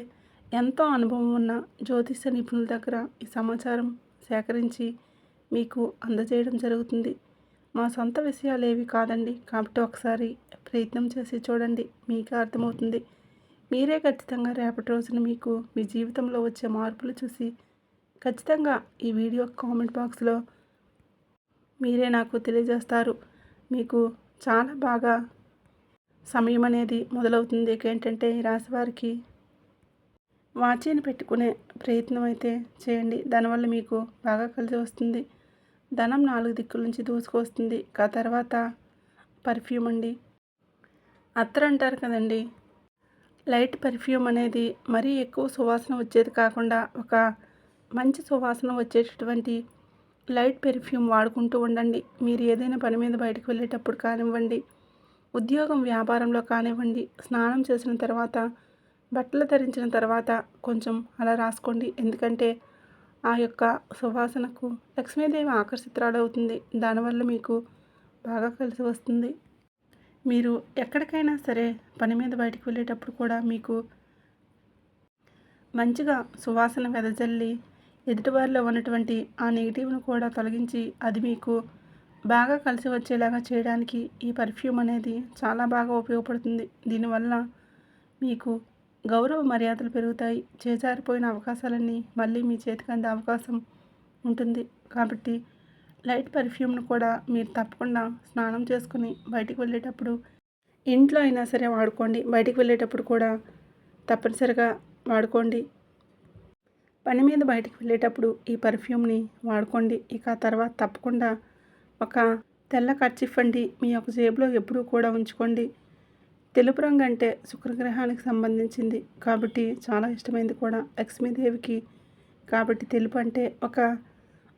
ఎంతో అనుభవం ఉన్న జ్యోతిష్య నిపుణుల దగ్గర ఈ సమాచారం సేకరించి మీకు అందజేయడం జరుగుతుంది. మా సొంత విషయాలు ఏవి కాదండి. కాబట్టి ఒకసారి ప్రయత్నం చేసి చూడండి, మీకే అర్థమవుతుంది. మీరే ఖచ్చితంగా రేపటి రోజున మీకు మీ జీవితంలో వచ్చే మార్పులు చూసి ఖచ్చితంగా ఈ వీడియో కామెంట్ బాక్స్లో మీరే నాకు తెలియజేస్తారు. మీకు చాలా బాగా సమయం అనేది మొదలవుతుంది. ఏంటంటే ఈ రాశి వారికి వాచీని పెట్టుకునే ప్రయత్నం అయితే చేయండి. దానివల్ల మీకు బాగా కలిసి వస్తుంది. ధనం 4 దిక్కుల నుంచి దూసుకొస్తుంది. ఆ తర్వాత పర్ఫ్యూమ్ అండి. అత్తరు అంటారు కదండి. లైట్ పర్ఫ్యూమ్ అనేది మరీ ఎక్కువ సువాసన వచ్చేది కాకుండా ఒక మంచి సువాసన వచ్చేటటువంటి లైట్ పెర్ఫ్యూమ్ వాడుకుంటూ ఉండండి. మీరు ఏదైనా పని మీద బయటకు వెళ్ళేటప్పుడు కానివ్వండి, ఉద్యోగం వ్యాపారంలో కానివ్వండి, స్నానం చేసిన తర్వాత, బట్టలు ధరించిన తర్వాత కొంచెం అలా రాసుకోండి. ఎందుకంటే ఆ యొక్క సువాసనకు లక్ష్మీదేవి ఆకర్షితురాలవుతుంది. దానివల్ల మీకు బాగా కలిసి వస్తుంది. మీరు ఎక్కడికైనా సరే పని మీద బయటకు వెళ్ళేటప్పుడు కూడా మీకు మంచిగా సువాసన వెదజల్లి ఎదుటివారిలో ఉన్నటువంటి ఆ నెగిటివ్ను కూడా తొలగించి అది మీకు బాగా కలిసి వచ్చేలాగా చేయడానికి ఈ పర్ఫ్యూమ్ అనేది చాలా బాగా ఉపయోగపడుతుంది. దీనివల్ల మీకు గౌరవ మర్యాదలు పెరుగుతాయి. చేజారిపోయిన అవకాశాలన్నీ మళ్ళీ మీ చేతికి అందే అవకాశం ఉంటుంది. కాబట్టి లైట్ పర్ఫ్యూమ్ను కూడా మీరు తప్పకుండా స్నానం చేసుకుని బయటికి వెళ్ళేటప్పుడు ఇంట్లో అయినా సరే వాడుకోండి. బయటికి వెళ్ళేటప్పుడు కూడా తప్పనిసరిగా వాడుకోండి. పని మీద బయటికి వెళ్ళేటప్పుడు ఈ పర్ఫ్యూమ్ని వాడుకోండి. ఇక తర్వాత తప్పకుండా ఒక తెల్ల కర్చీఫ్ అండి మీ యొక్క జేబులో ఎప్పుడూ కూడా ఉంచుకోండి. తెలుపు రంగు అంటే శుక్రగ్రహానికి సంబంధించింది కాబట్టి చాలా ఇష్టమైంది కూడా లక్ష్మీదేవికి. కాబట్టి తెలుపు అంటే ఒక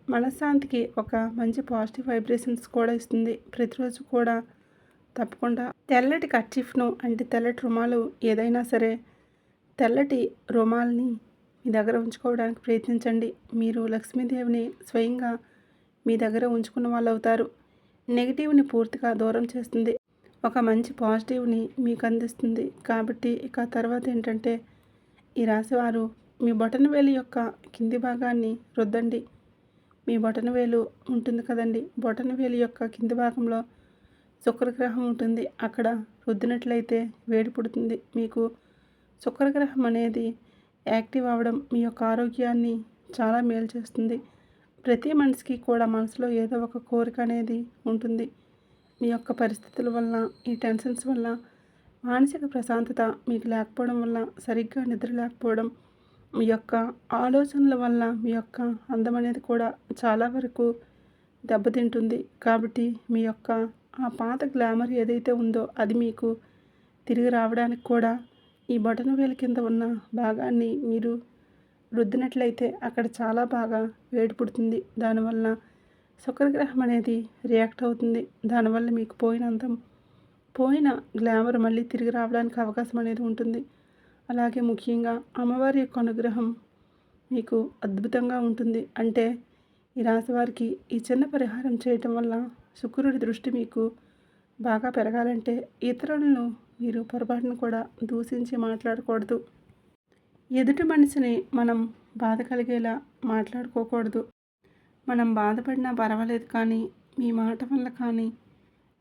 మనశ్శాంతికి ఒక మంచి పాజిటివ్ వైబ్రేషన్స్ కూడా ఇస్తుంది. ప్రతిరోజు కూడా తప్పకుండా తెల్లటి కర్చీఫ్ను అంటే తెల్లటి రుమాలు ఏదైనా సరే తెల్లటి రుమాల్ని మీ దగ్గర ఉంచుకోవడానికి ప్రయత్నించండి. మీరు లక్ష్మీదేవిని స్వయంగా మీ దగ్గర ఉంచుకున్న వాళ్ళు అవుతారు. నెగిటివ్ని పూర్తిగా దూరం చేస్తుంది. ఒక మంచి పాజిటివ్ని మీకు అందిస్తుంది. కాబట్టి ఇక తర్వాత ఏంటంటే ఈ రాశివారు మీ బొటనవేలు యొక్క కింది భాగాన్ని రుద్దండి. మీ బొటనవేలు ఉంటుంది కదండి, బొటనవేలు యొక్క కింది భాగంలో శుక్రగ్రహం ఉంటుంది. అక్కడ రుద్దినట్లయితే వేడి పుడుతుంది. మీకు శుక్రగ్రహం అనేది యాక్టివ్ అవ్వడం మీ యొక్క ఆరోగ్యాన్ని చాలా మేలు చేస్తుంది. ప్రతి మనిషికి కూడా మనసులో ఏదో ఒక కోరిక అనేది ఉంటుంది. మీ యొక్క పరిస్థితుల వల్ల, ఈ టెన్షన్స్ వల్ల మానసిక ప్రశాంతత మీకు లేకపోవడం వల్ల, సరిగ్గా నిద్ర లేకపోవడం, మీ యొక్క ఆలోచనల వల్ల మీ యొక్క అందం అనేది కూడా చాలా వరకు దెబ్బతింటుంది. కాబట్టి మీ యొక్క ఆ పాత గ్లామర్ ఏదైతే ఉందో అది మీకు తిరిగి రావడానికి కూడా ఈ బొటనవేలు కింద ఉన్న భాగాన్ని మీరు రుద్దినట్లయితే అక్కడ చాలా బాగా వేడి పుడుతుంది. దానివల్ల శుక్రగ్రహం అనేది రియాక్ట్ అవుతుంది. దానివల్ల మీకు పోయిన గ్లామర్ మళ్ళీ తిరిగి రావడానికి అవకాశం అనేది ఉంటుంది. అలాగే ముఖ్యంగా అమ్మవారి యొక్క అనుగ్రహం మీకు అద్భుతంగా ఉంటుంది. అంటే ఈ రాశి వారికి ఈ చిన్న పరిహారం చేయటం వల్ల శుక్రుడి దృష్టి మీకు బాగా పెరగాలంటే ఇతరులను మీరు పొరపాటును కూడా దూషించి మాట్లాడకూడదు. ఎదుటి మనిషిని మనం బాధ కలిగేలా మాట్లాడుకోకూడదు. మనం బాధపడినా పర్వాలేదు కానీ మీ మాట వల్ల కానీ,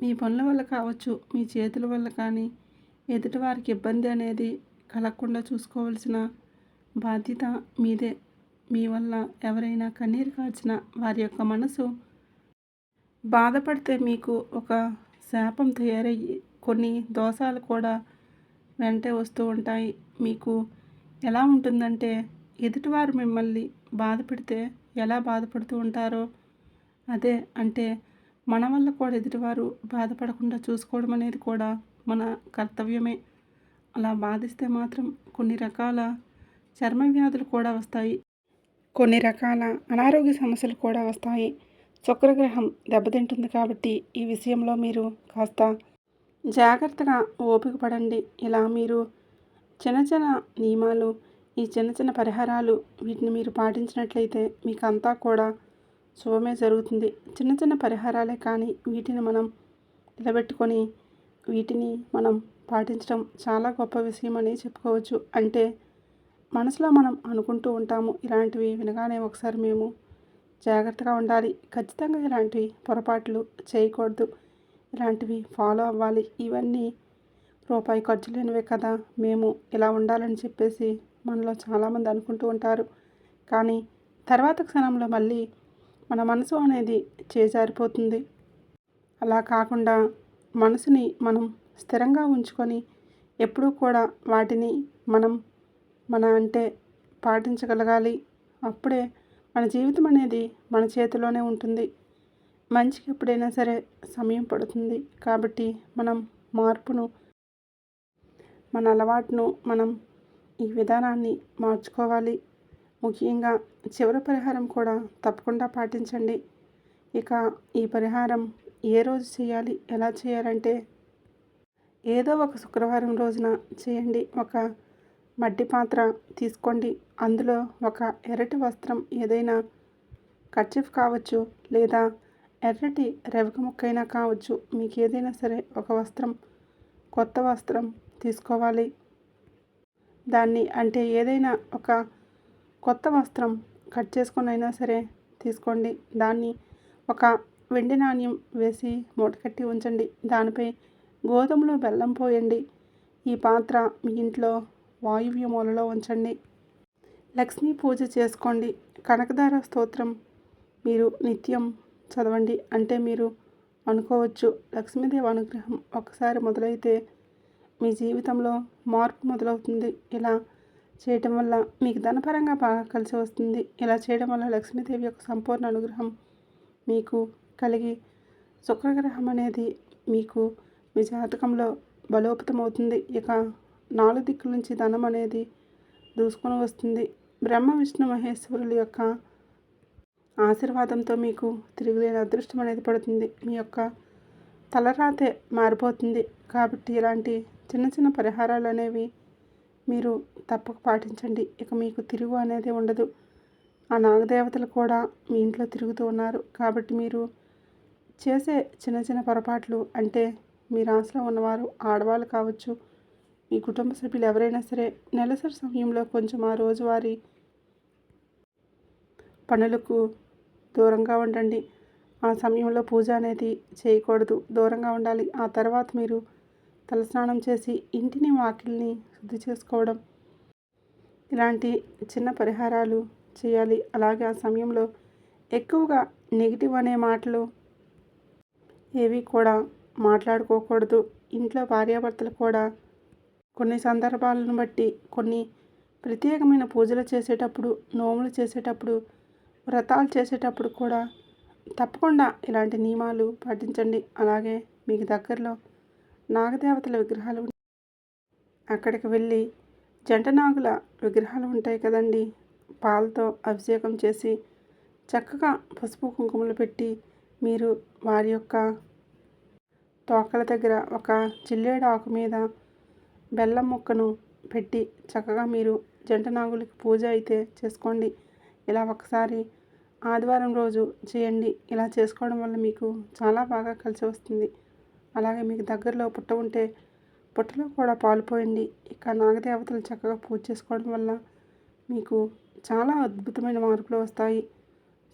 మీ పనుల వల్ల కావచ్చు, మీ చేతుల వల్ల కానీ ఎదుటివారికి ఇబ్బంది అనేది కలగకుండా చూసుకోవాల్సిన బాధ్యత మీదే. మీ వల్ల ఎవరైనా కన్నీరు కార్చినా వారి యొక్క మనసు బాధపడితే మీకు ఒక శాపం తయారయ్యి కొన్ని దోషాలు కూడా వెంటే వస్తూ ఉంటాయి. మీకు ఎలా ఉంటుందంటే ఎదుటివారు మిమ్మల్ని బాధ పెడితే ఎలా బాధపడుతూ ఉంటారో అదే అంటే మన వల్ల కూడా ఎదుటివారు బాధపడకుండా చూసుకోవడం అనేది కూడా మన కర్తవ్యమే. అలా బాధిస్తే మాత్రం కొన్ని రకాల చర్మ వ్యాధులు కూడా వస్తాయి. కొన్ని రకాల అనారోగ్య సమస్యలు కూడా వస్తాయి. శుక్రగ్రహం దెబ్బతింటుంది కాబట్టి ఈ విషయంలో మీరు కాస్త జాగ్రత్తగా ఓపిక పడండి. ఇలా మీరు చిన్న చిన్న నియమాలు, ఈ చిన్న చిన్న పరిహారాలు వీటిని మీరు పాటించినట్లయితే మీకు అంతా కూడా శుభమే జరుగుతుంది. చిన్న చిన్న పరిహారాలే కానీ వీటిని మనం నిలబెట్టుకొని వీటిని మనం పాటించడం చాలా గొప్ప విషయం అని చెప్పుకోవచ్చు. అంటే మనసులో మనం అనుకుంటూ ఉంటాము, ఇలాంటివి వినగానే ఒకసారి మేము జాగ్రత్తగా ఉండాలి, ఖచ్చితంగా ఇలాంటి పొరపాట్లు చేయకూడదు, ఇలాంటివి ఫాలో అవ్వాలి. ఇవన్నీ రూపాయి ఖర్చు లేనివే కదా మేము ఇలా ఉండాలని చెప్పేసి మనలో చాలామంది అనుకుంటూ ఉంటారు. కానీ తర్వాత క్షణంలో మళ్ళీ మన మనసు అనేది చేజారిపోతుంది. అలా కాకుండా మనసుని మనం స్థిరంగా ఉంచుకొని ఎప్పుడూ కూడా వాటిని మనం అంటే పాటించగలగాలి. అప్పుడే మన జీవితం అనేది మన చేతిలోనే ఉంటుంది. మంచికి ఎప్పుడైనా సరే సమయం పడుతుంది. కాబట్టి మనం మార్పును, మన అలవాటును మనం ఈ విధానాన్ని మార్చుకోవాలి. ముఖ్యంగా చివరి పరిహారం కూడా తప్పకుండా పాటించండి. ఇక ఈ పరిహారం ఏ రోజు చేయాలి, ఎలా చేయాలంటే ఏదో ఒక శుక్రవారం రోజున చేయండి. ఒక మట్టి పాత్ర తీసుకోండి. అందులో ఒక ఎర్రటి వస్త్రం, ఏదైనా కర్చీఫ్ కావచ్చు, లేదా ఎర్రటి రవిక ముక్కైనా కావచ్చు, మీకు ఏదైనా సరే ఒక వస్త్రం, కొత్త వస్త్రం తీసుకోవాలి. దాన్ని అంటే ఏదైనా ఒక కొత్త వస్త్రం కట్ చేసుకొని అయినా సరే తీసుకోండి. దాన్ని ఒక వెండి నాణ్యం వేసి మూట కట్టి ఉంచండి. దానిపై గోధుమలో బెల్లం పోయండి. ఈ పాత్ర మీ ఇంట్లో వాయువ్య మూలలో ఉంచండి. లక్ష్మీ పూజ చేసుకోండి. కనకదార స్తోత్రం మీరు నిత్యం చదవండి. అంటే మీరు అనుకోవచ్చు, లక్ష్మీదేవి అనుగ్రహం ఒకసారి మొదలైతే మీ జీవితంలో మార్పు మొదలవుతుంది. ఇలా చేయటం వల్ల మీకు ధనపరంగా బాగా కలిసి వస్తుంది. ఇలా చేయడం వల్ల లక్ష్మీదేవి యొక్క సంపూర్ణ అనుగ్రహం మీకు కలిగి శుక్రగ్రహం అనేది మీకు మీ జాతకంలో బలోపేతమవుతుంది. ఇక 4 దిక్కుల నుంచి ధనం అనేది దూసుకొని వస్తుంది. బ్రహ్మ విష్ణు మహేశ్వరుల యొక్క ఆశీర్వాదంతో మీకు తిరుగులేని అదృష్టం అనేది పడుతుంది. మీ యొక్క తలరాతే మారిపోతుంది. కాబట్టి ఇలాంటి చిన్న చిన్న పరిహారాలు అనేవి మీరు తప్పక పాటించండి. ఇక మీకు తిరుగు అనేది ఉండదు. ఆ నాగదేవతలు కూడా మీ ఇంట్లో తిరుగుతూ ఉన్నారు. కాబట్టి మీరు చేసే చిన్న చిన్న పొరపాట్లు, అంటే మీ రాశిలో ఉన్నవారు ఆడవాళ్ళు కావచ్చు, మీ కుటుంబ సభ్యులు ఎవరైనా సరే నెలసరి సమయంలో కొంచెం ఆ రోజువారీ పనులకు దూరంగా ఉండండి. ఆ సమయంలో పూజ అనేది చేయకూడదు, దూరంగా ఉండాలి. ఆ తర్వాత మీరు తలస్నానం చేసి ఇంటిని వాకిల్ని శుద్ధి చేసుకోవడం, ఇలాంటి చిన్న పరిహారాలు చేయాలి. అలాగే ఆ సమయంలో ఎక్కువగా నెగిటివ్ అనే మాటలు ఏవి కూడా మాట్లాడుకోకూడదు. ఇంట్లో భార్యాభర్తలు కూడా కొన్ని సందర్భాలను బట్టి కొన్ని ప్రత్యేకమైన పూజలు చేసేటప్పుడు, నోములు చేసేటప్పుడు, వ్రతాలు చేసేటప్పుడు కూడా తప్పకుండా ఇలాంటి నియమాలు పాటించండి. అలాగే మీకు దగ్గరలో నాగదేవతల విగ్రహాలు అక్కడికి వెళ్ళి జంట నాగుల విగ్రహాలు ఉంటాయి కదండి, పాలతో అభిషేకం చేసి చక్కగా పసుపు కుంకుమలు పెట్టి మీరు వారి యొక్క తోకల దగ్గర ఒక జిల్లేడు ఆకు మీద బెల్లం ముక్కను పెట్టి చక్కగా మీరు జంట నాగులకి పూజ అయితే చేసుకోండి. ఇలా ఒకసారి ఆదివారం రోజు చేయండి. ఇలా చేసుకోవడం వల్ల మీకు చాలా బాగా కలిసి వస్తుంది. అలాగే మీకు దగ్గరలో పుట్ట ఉంటే పుట్టలో కూడా పాలు పోయండి. ఇక నాగదేవతలు చక్కగా పూజ చేసుకోవడం వల్ల మీకు చాలా అద్భుతమైన మార్పులు వస్తాయి.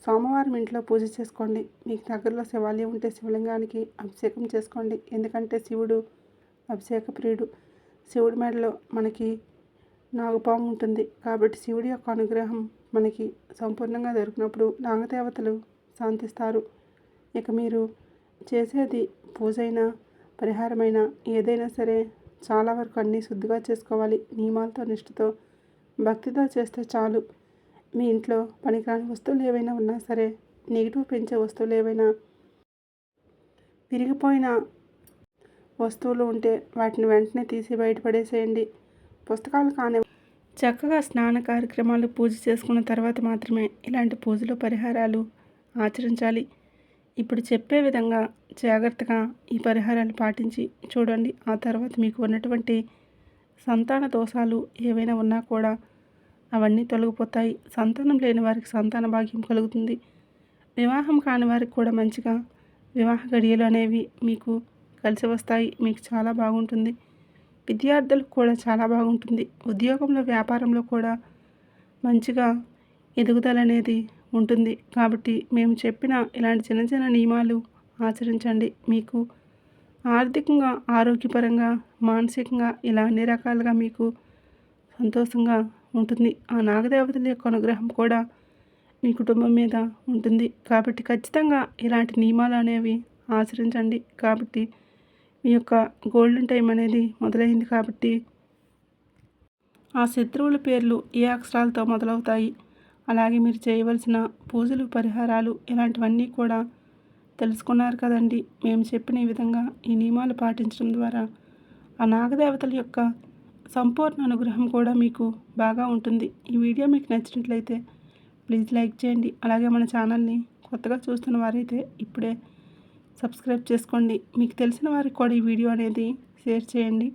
సోమవారం ఇంట్లో పూజ చేసుకోండి. మీకు దగ్గరలో శివాలయం ఉంటే శివలింగానికి అభిషేకం చేసుకోండి. ఎందుకంటే శివుడు అభిషేక ప్రియుడు. శివుడి మెడలో మనకి నాగపాము ఉంటుంది. కాబట్టి శివుడి యొక్క అనుగ్రహం మనకి సంపూర్ణంగా దొరికినప్పుడు నాగదేవతలు శాంతిస్తారు. ఇక మీరు చేసేది పూజైనా పరిహారమైనా ఏదైనా సరే చాలా వరకు అన్నీ శుద్ధిగా చేసుకోవాలి. నియమాలతో, నిష్ఠతో, భక్తితో చేస్తే చాలు. మీ ఇంట్లో పనికిరాని వస్తువులు ఏవైనా ఉన్నా సరే, నెగిటివ్ పెంచే వస్తువులు ఏవైనా, విరిగిపోయిన వస్తువులు ఉంటే వాటిని వెంటనే తీసి బయటపడేసేయండి. పుస్తకాలు కానీ చక్కగా స్నాన కార్యక్రమాలు పూజ చేసుకున్న తర్వాత మాత్రమే ఇలాంటి పూజలు పరిహారాలు ఆచరించాలి. ఇప్పుడు చెప్పే విధంగా జాగ్రత్తగా ఈ పరిహారాలు పాటించి చూడండి. ఆ తర్వాత మీకు ఉన్నటువంటి సంతాన దోషాలు ఏవైనా ఉన్నా కూడా అవన్నీ తొలగిపోతాయి. సంతానం లేని వారికి సంతాన భాగ్యం కలుగుతుంది. వివాహం కాని వారికి కూడా మంచిగా వివాహ గడియలు అనేవి మీకు కలిసి వస్తాయి. మీకు చాలా బాగుంటుంది. విద్యార్థులకు కూడా చాలా బాగుంటుంది. ఉద్యోగంలో, వ్యాపారంలో కూడా మంచిగా ఎదుగుదల అనేది ఉంటుంది. కాబట్టి మేము చెప్పిన ఇలాంటి చిన్న చిన్న నియమాలు ఆచరించండి. మీకు ఆర్థికంగా, ఆరోగ్యపరంగా, మానసికంగా ఇలా అన్ని రకాలుగా మీకు సంతోషంగా ఉంటుంది. ఆ నాగదేవతల యొక్క అనుగ్రహం కూడా మీ కుటుంబం మీద ఉంటుంది. కాబట్టి ఖచ్చితంగా ఇలాంటి నియమాలు అనేవి ఆచరించండి. కాబట్టి మీ యొక్క గోల్డెన్ టైం అనేది మొదలైంది కాబట్టి ఆ శత్రువుల పేర్లు ఏ అక్షరాలతో మొదలవుతాయి, అలాగే మీరు చేయవలసిన పూజలు, పరిహారాలు ఇలాంటివన్నీ కూడా తెలుసుకున్నారు కదండి. మేము చెప్పిన ఈ విధంగా ఈ నియమాలు పాటించడం ద్వారా ఆ నాగదేవతల యొక్క సంపూర్ణ అనుగ్రహం కూడా మీకు బాగా ఉంటుంది. ఈ వీడియో మీకు నచ్చినట్లయితే ప్లీజ్ లైక్ చేయండి. అలాగే మన ఛానల్ని కొత్తగా చూస్తున్న వారైతే ఇప్పుడే సబ్స్క్రైబ్ చేసుకోండి. మీకు తెలిసిన వారికి కూడా ఈ వీడియో అనేది షేర్ చేయండి.